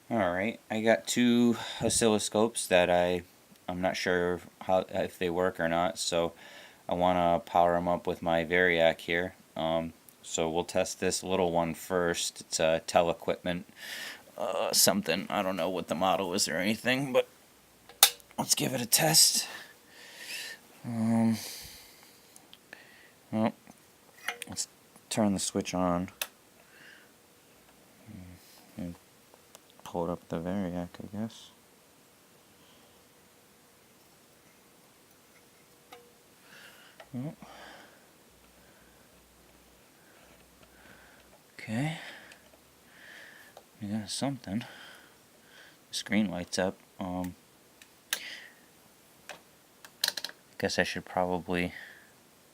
Alright, I got two oscilloscopes that I'm not sure if they work or not, so I want to power them up with my Variac here. So we'll test this little one first. It's a Telequipment something. I don't know what the model is or anything, but let's give it a test. Well, let's turn the switch on and pull it up the Variac, I guess. Okay. We got something. The screen lights up. Guess I should probably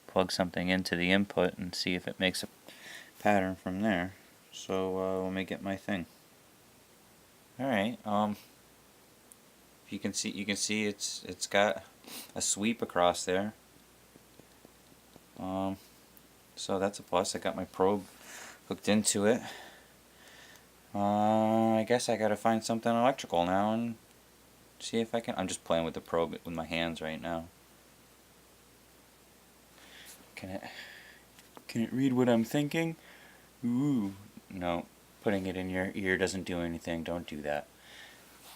plug something into the input and see if it makes a pattern from there. So let me get my thing. Alright, if you can see it's got a sweep across there. So that's a plus. I got my probe hooked into it. I guess I gotta find something electrical now and see if I can. I'm just playing with the probe with my hands right now. Can it read what I'm thinking? Ooh, no. Putting it in your ear doesn't do anything. Don't do that.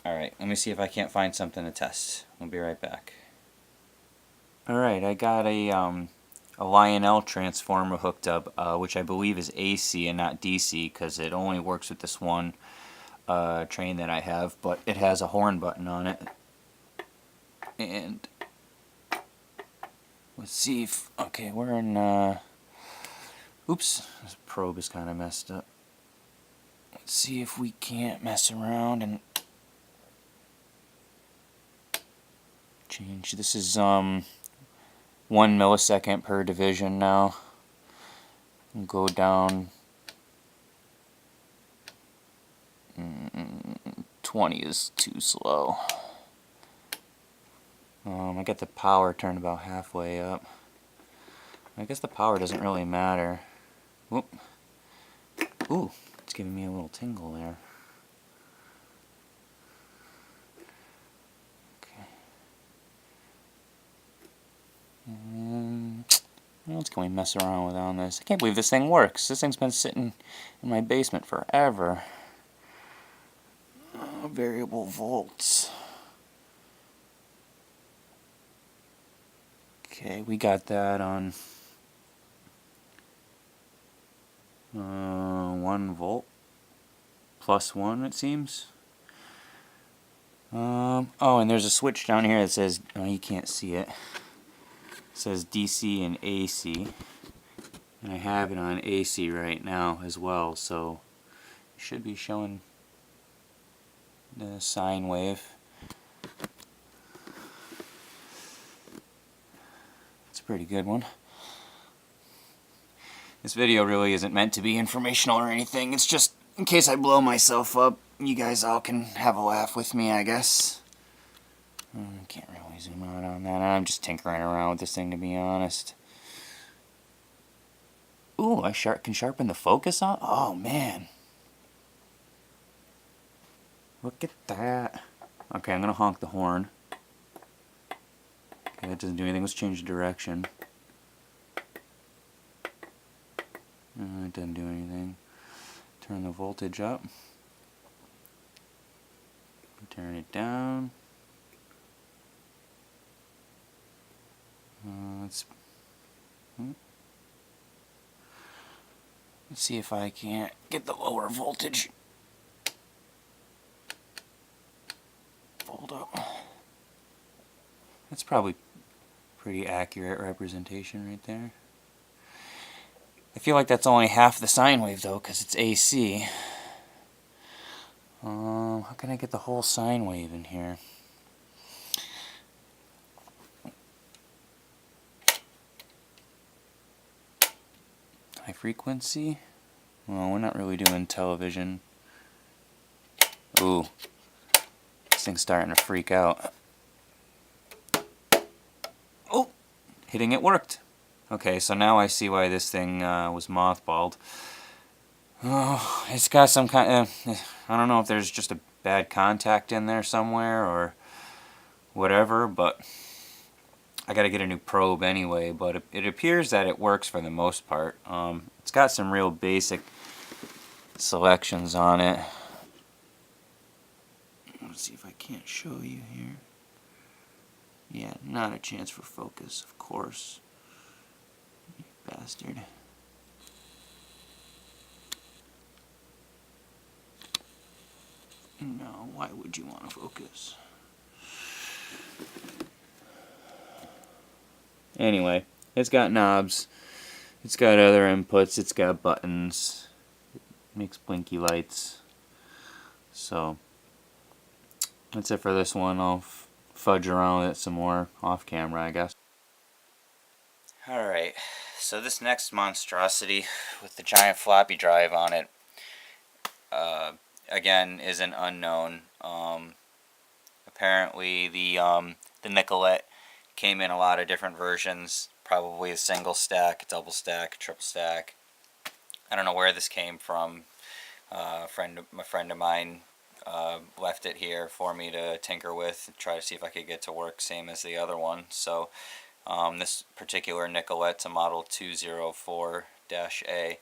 Alright, let me see if I can't find something to test. I'll be right back. Alright, I got a Lionel transformer hooked up, which I believe is AC and not DC, because it only works with this one train that I have, but it has a horn button on it. And let's see if, okay, we're in, oops, this probe is kind of messed up. Let's see if we can't mess around and change. This is 1 millisecond per division now. We'll go down 20 is too slow. I got the power turned about halfway up. I guess the power doesn't really matter. Whoop. Ooh, it's giving me a little tingle there. Okay. What else can we mess around with on this? I can't believe this thing works. This thing's been sitting in my basement forever. Variable volts. Okay, we got that on 1 volt plus 1, it seems. Oh, and there's a switch down here that says, oh, you can't see it. It says DC and AC, and I have it on AC right now as well, so it should be showing the sine wave. It's a pretty good one. This video really isn't meant to be informational or anything. It's just in case I blow myself up, you guys all can have a laugh with me, I guess. I can't really zoom out on that. I'm just tinkering around with this thing, to be honest. Ooh, I can sharpen the focus on? Oh, man. Look at that. Okay, I'm going to honk the horn. Okay, that doesn't do anything. Let's change the direction. It doesn't do anything. Turn the voltage up. Turn it down. Let's see if I can't get the lower voltage. Fold up. That's probably pretty accurate representation right there. I feel like that's only half the sine wave though, because it's AC. How can I get the whole sine wave in here? High frequency? Well, we're not really doing television. Ooh. This thing's starting to freak out. Oh! Hitting it worked. Okay, so now I see why this thing was mothballed. Oh, it's got some kind of... I don't know if there's just a bad contact in there somewhere or whatever, but I gotta get a new probe anyway. But it appears that it works for the most part. It's got some real basic selections on it. Let's see if I can't show you here. Yeah, not a chance for focus, of course. You bastard. No, why would you want to focus? Anyway, it's got knobs, it's got other inputs, it's got buttons, it makes blinky lights. So, that's it for this one. I'll fudge around with it some more off camera, I guess. Alright, so this next monstrosity with the giant floppy drive on it, again, is an unknown. Apparently the Nicolette came in a lot of different versions, probably a single stack, double stack, triple stack. I don't know where this came from. A friend of mine left it here for me to tinker with and try to see if I could get to work same as the other one. So this particular Nicolette's a model 204-A.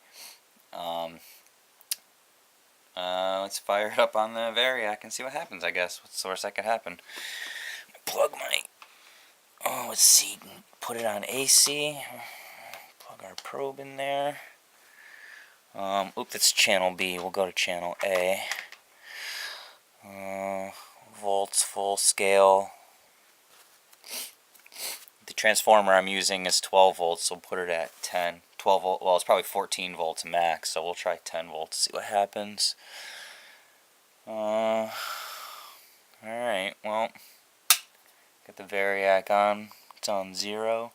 Let's fire it up on the Variac and see what happens, I guess. What's the worst that could happen? Plug my... Oh, let's see. Put it on AC. Plug our probe in there. Oop, that's channel B. We'll go to channel A. Volts, full scale. The transformer I'm using is 12 volts, so we'll put it at 10. 12 volt, well, it's probably 14 volts max, so we'll try 10 volts, see what happens. Alright, well, got the Variac on. It's on 0.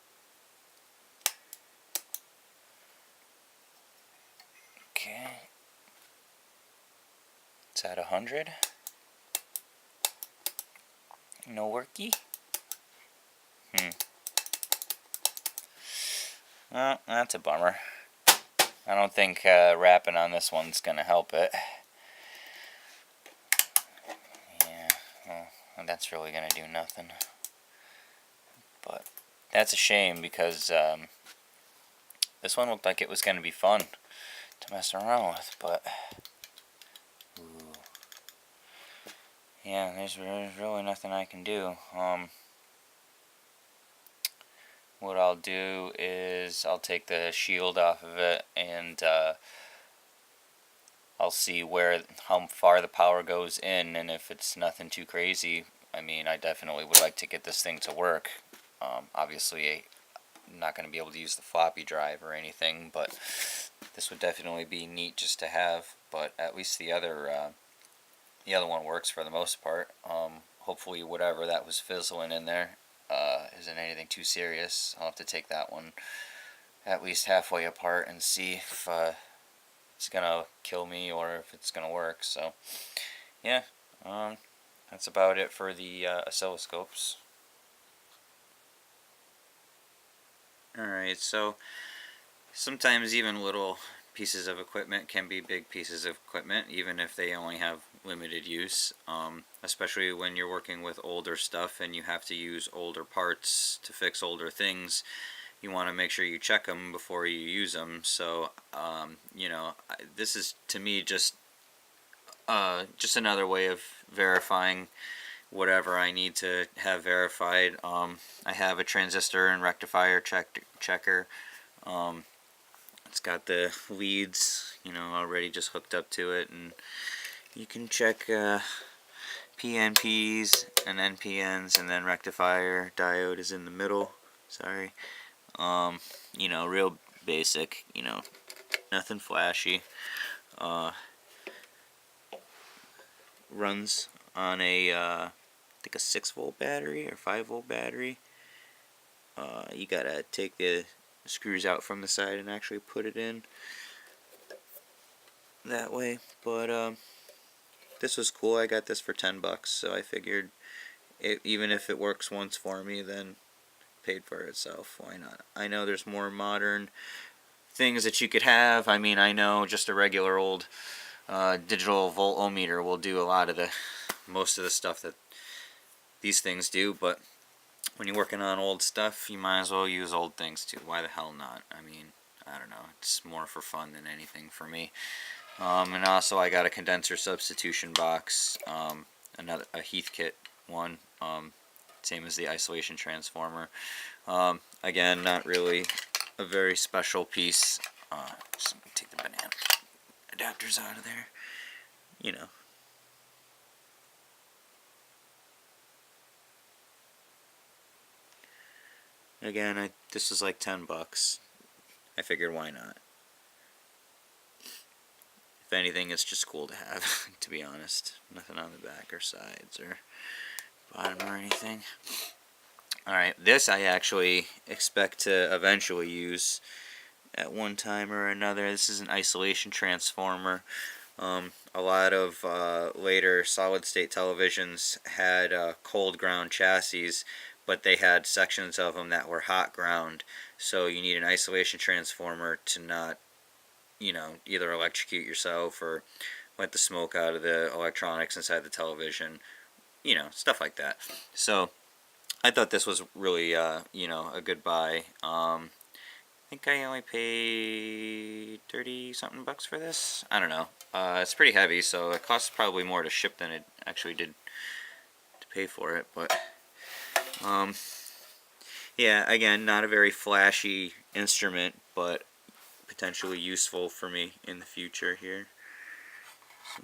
Okay. It's at 100. No worky? Well, that's a bummer. I don't think wrapping on this one's gonna help it. Yeah, well, that's really gonna do nothing. But that's a shame because this one looked like it was gonna be fun to mess around with, but ooh. Yeah, there's really nothing I can do. What I'll do is I'll take the shield off of it and I'll see how far the power goes in, and if it's nothing too crazy, I mean, I definitely would like to get this thing to work. Obviously, I'm not going to be able to use the floppy drive or anything, but this would definitely be neat just to have. But at least the other one works for the most part. Hopefully, whatever that was fizzling in there isn't anything too serious. I'll have to take that one at least halfway apart and see if it's gonna kill me or if it's gonna work. So yeah, that's about it for the oscilloscopes. Alright, so sometimes even little pieces of equipment can be big pieces of equipment, even if they only have limited use, especially when you're working with older stuff and you have to use older parts to fix older things. You want to make sure you check them before you use them. So you know, this is to me just another way of verifying whatever I need to have verified. I have a transistor and rectifier checker. It's got the leads, you know, already just hooked up to it, and you can check PNPs and NPNs, and then rectifier diode is in the middle. Sorry. You know, real basic, you know, nothing flashy. Runs on a I think a 6-volt battery or 5-volt battery. You gotta take the screws out from the side and actually put it in that way. But this was cool. I got this for $10, so I figured even if it works once for me, then paid for itself. Why not? I know there's more modern things that you could have. I mean, I know just a regular old digital voltometer will do a lot of the most of the stuff that these things do, but when you're working on old stuff, you might as well use old things too. Why the hell not? I mean, I don't know. It's more for fun than anything for me. And also, I got a condenser substitution box, a Heathkit one, same as the isolation transformer. Again, not really a very special piece. Just take the banana adapters out of there. You know. Again, this was like $10. I figured, why not? If anything, it's just cool to have, to be honest. Nothing on the back or sides or bottom or anything. Alright, this I actually expect to eventually use at one time or another. This is an isolation transformer. A lot of later solid-state televisions had cold ground chassis, but they had sections of them that were hot ground. So you need an isolation transformer to not, you know, either electrocute yourself or let the smoke out of the electronics inside the television, you know, stuff like that. So I thought this was really, you know, a good buy. I think I only paid 30 something bucks for this. I don't know. It's pretty heavy, so it costs probably more to ship than it actually did to pay for it. But yeah, again, not a very flashy instrument, but potentially useful for me in the future here. So,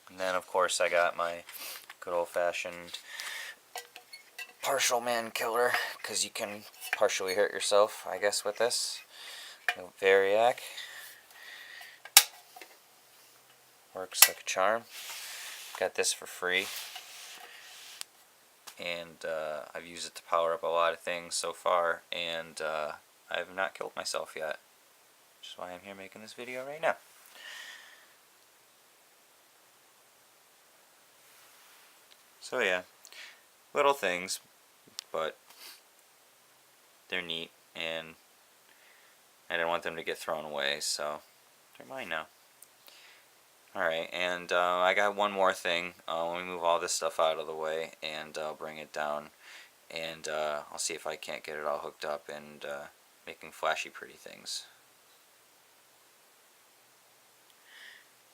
and then, of course, I got my good old-fashioned partial man killer, because you can partially hurt yourself, I guess, with this. Variac. Works like a charm. Got this for free. And I've used it to power up a lot of things so far, and I have not killed myself yet. Which is why I'm here making this video right now. So yeah, little things, but they're neat, and I didn't want them to get thrown away, so they're mine now. Alright, and I got one more thing. Let me move all this stuff out of the way, and I'll bring it down, and I'll see if I can't get it all hooked up and making flashy pretty things.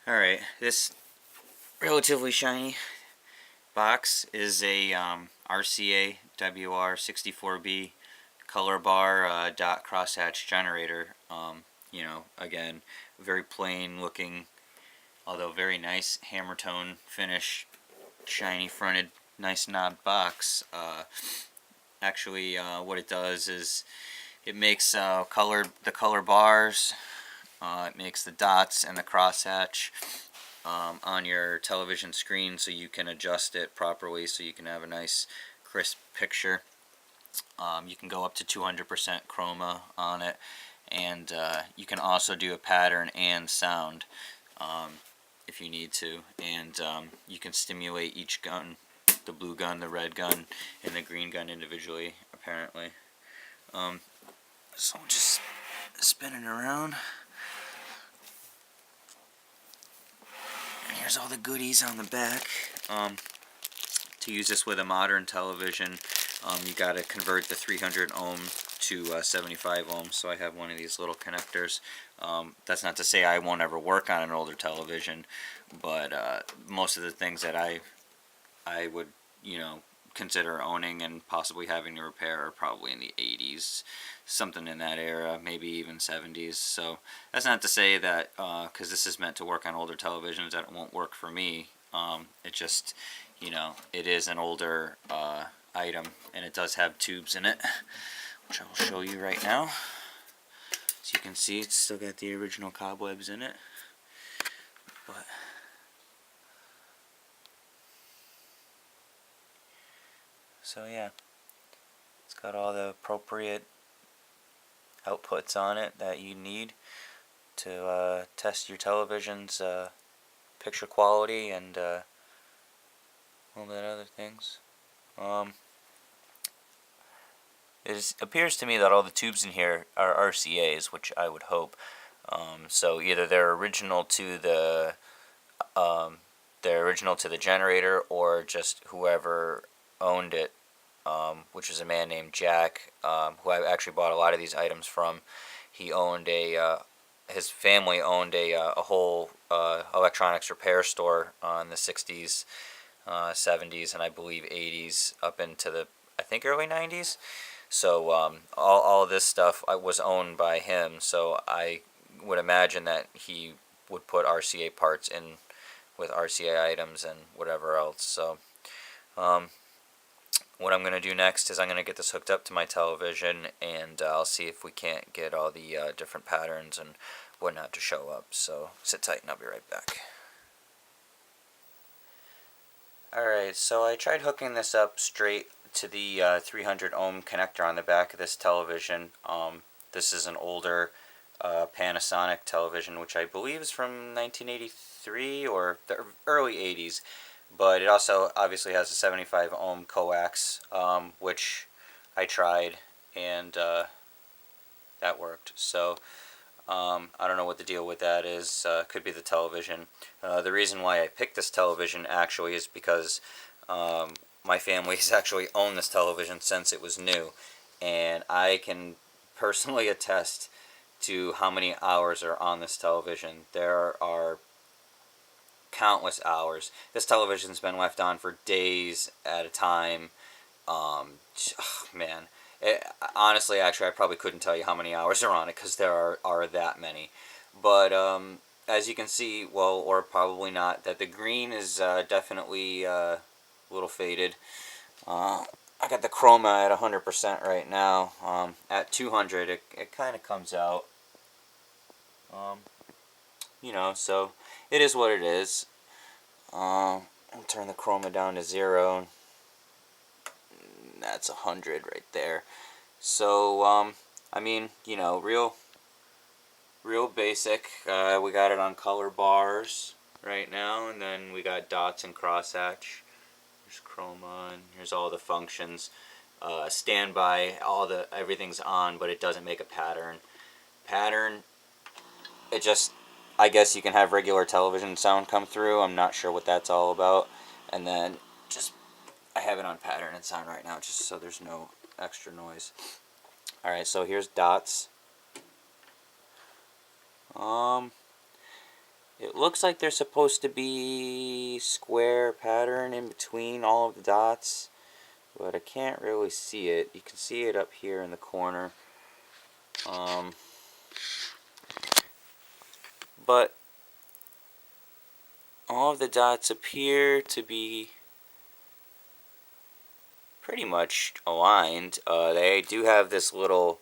Alright, this relatively shiny box is a RCA WR64B color bar dot crosshatch generator. You know, again, very plain looking, although very nice hammer tone finish, shiny fronted, nice knob box. Actually, what it does is it makes the color bars, it makes the dots and the crosshatch on your television screen, so you can adjust it properly, so you can have a nice crisp picture. You can go up to 200% chroma on it, and you can also do a pattern and sound if you need to, and you can stimulate each gun, the blue gun, the red gun, and the green gun individually, apparently. So I'm just spinning around. And here's all the goodies on the back. To use this with a modern television, you gotta convert the 300 ohm to 75 ohms, so I have one of these little connectors. That's not to say I won't ever work on an older television, but most of the things that I would, you know, consider owning and possibly having to repair are probably in the 80s, something in that era, maybe even 70s. So that's not to say that because this is meant to work on older televisions, that it won't work for me. It just, you know, it is an older item, and it does have tubes in it, which I will show you right now. As you can see, it's still got the original cobwebs in it, but so yeah, it's got all the appropriate outputs on it that you need to test your television's picture quality and all that other things. It appears to me that all the tubes in here are RCAs, which I would hope. So either they're original to the generator, or just whoever owned it, which is a man named Jack, who I actually bought a lot of these items from. He owned his family owned a whole electronics repair store in the 60s, 70s, and I believe 80s up into the, I think, early 90s. So all of this stuff was owned by him. So I would imagine that he would put RCA parts in with RCA items and whatever else. So what I'm going to do next is I'm going to get this hooked up to my television, and I'll see if we can't get all the different patterns and whatnot to show up. So sit tight and I'll be right back. Alright, so I tried hooking this up straight to the 300 ohm connector on the back of this television. This is an older Panasonic television, which I believe is from 1983 or the early 80s. But it also obviously has a 75 ohm coax, which I tried, and that worked. So I don't know what the deal with that is. Could be the television. The reason why I picked this television actually is because my family has actually owned this television since it was new, and I can personally attest to how many hours are on this television. There are countless hours. This television's been left on for days at a time. Man, honestly, actually, I probably couldn't tell you how many hours are on it, because there are that many. But as you can see, well, or probably not, that the green is definitely a little faded. I got the chroma at 100% right now. At 200, it kind of comes out. So it is what it is. I'll turn the chroma down to 0. That's 100 right there. So, I mean, real basic. We got it on color bars right now, and then we got dots and crosshatch. Here's chroma, and here's all the functions. Standby, everything's on, but it doesn't make a pattern. It just, I guess you can have regular television sound come through. I'm not sure what that's all about. And then I have it on pattern and sound right now, just so there's no extra noise. Alright, so here's dots. It looks like there's supposed to be square pattern in between all of the dots, but I can't really see it. You can see it up here in the corner. But all of the dots appear to be pretty much aligned. They do have this little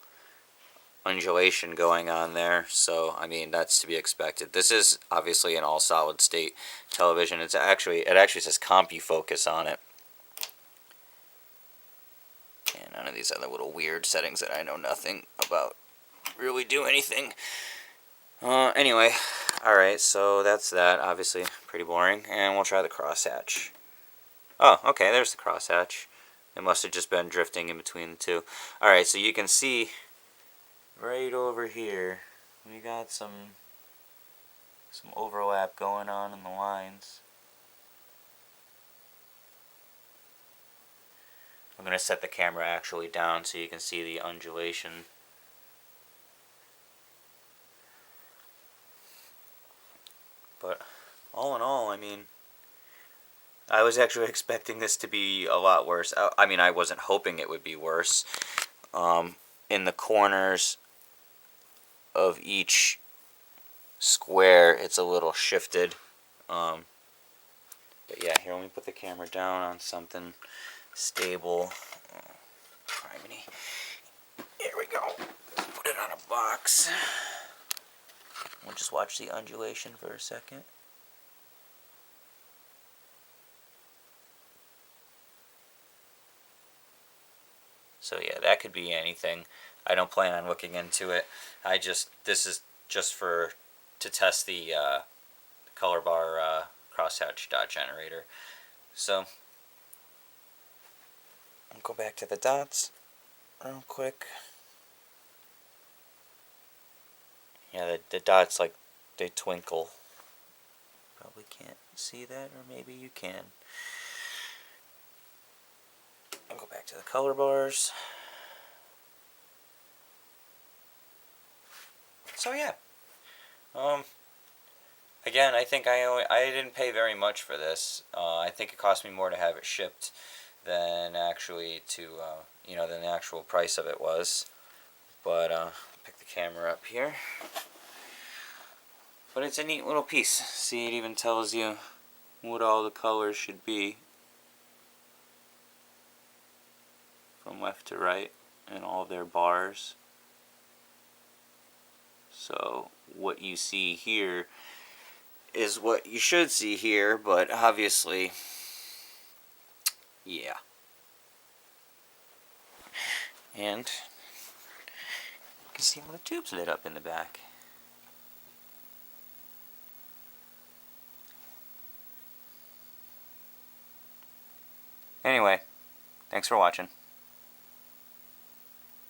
undulation going on there, so I mean, that's to be expected. This is obviously an all solid state television. It actually says CompuFocus on it, and none of these other little weird settings that I know nothing about really do anything. Anyway, alright, so that's that. Obviously pretty boring, and we'll try the crosshatch. Oh, okay, there's the crosshatch. It must have just been drifting in between the two. Alright, so you can see right over here we got some overlap going on in the lines. I'm going to set the camera actually down so you can see the undulation. But all in all, I mean, I was actually expecting this to be a lot worse. I mean, I wasn't hoping it would be worse. In the corners of each square, it's a little shifted. But yeah, here, let me put the camera down on something stable. Criminy. Here we go. Put it on a box. We'll just watch the undulation for a second. So yeah, that could be anything. I don't plan on looking into it. This is just to test the color bar crosshatch dot generator. So I'll go back to the dots. real quick. Yeah, the dots, like, they twinkle. Probably can't see that, or maybe you can. I'll go back to the color bars. So yeah, again, I think I didn't pay very much for this. I think it cost me more to have it shipped than actually than the actual price of it was. But pick the camera up here. But it's a neat little piece. See, it even tells you what all the colors should be from left to right and all their bars. So what you see here is what you should see here, but obviously, yeah. And you can see all the tubes lit up in the back. Anyway, thanks for watching.